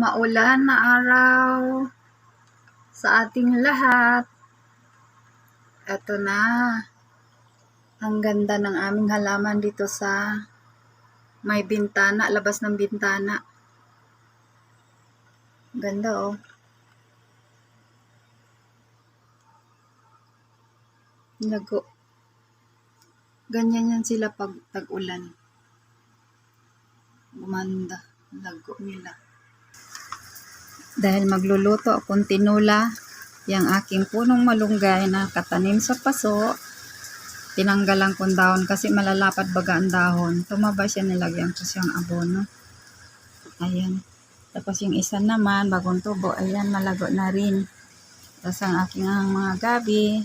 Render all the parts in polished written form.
Maulan na araw sa ating lahat. Eto na. Ang ganda ng aming halaman dito sa may bintana, labas ng bintana. Ganda oh. Lago. Ganyan yan sila pag tag-ulan. Gumanda. Lago nila. Dahil magluluto akong tinula, yung aking punong malunggay na katanim sa paso, tinanggalan kong dahon kasi malalapad baga ang dahon. Tumaba siya, nilagyan ko siyang abono. Ayan. Tapos yung isa naman, bagong tubo, ayan, malago na rin. Tapos ang aking mga gabi,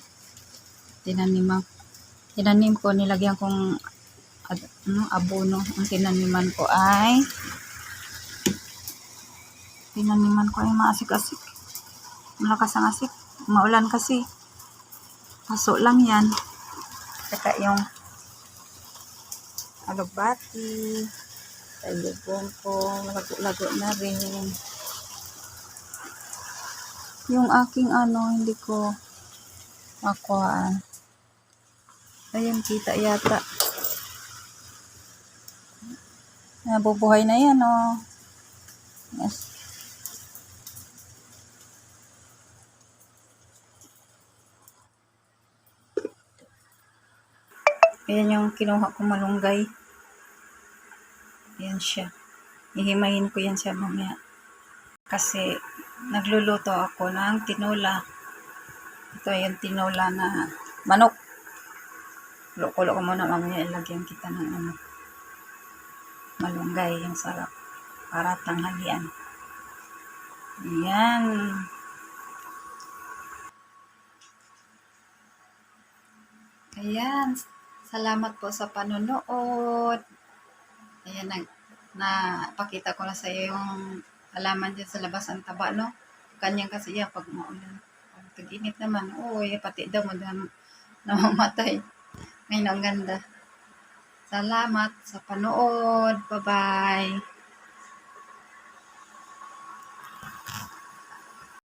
tinanim ko, nilagyan kong abono. Ang tinaniman ko ay maasik-asik. Malakas ang asik. Maulan kasi. Paso lang yan. Saka yung alugbati. Talibong ko. Lago-lago na rin. Yung aking hindi ko makuhaan. Ayan, kita yata. Nabubuhay na yan, oh. Yes. Ayan yung kinuha ko malunggay. Ayan siya. Ihimayin ko yan siya mamaya. Kasi nagluluto ako ng tinula. Ito yung tinula na manok. Kulo-kulo ko muna mamaya, ilagyan kita ng malunggay. Yung sarap. Para tanghalian. Ayan. Ayan. Salamat po sa panonood. Ayan, napakita ko na sa iyo yung halaman dyan sa labas ang taba, no? Kanyang kasi yan pag maulan. Pag tag-init naman, pati daw mo dyan namamatay. Ngayon, ang ganda. Salamat sa panood. Bye-bye.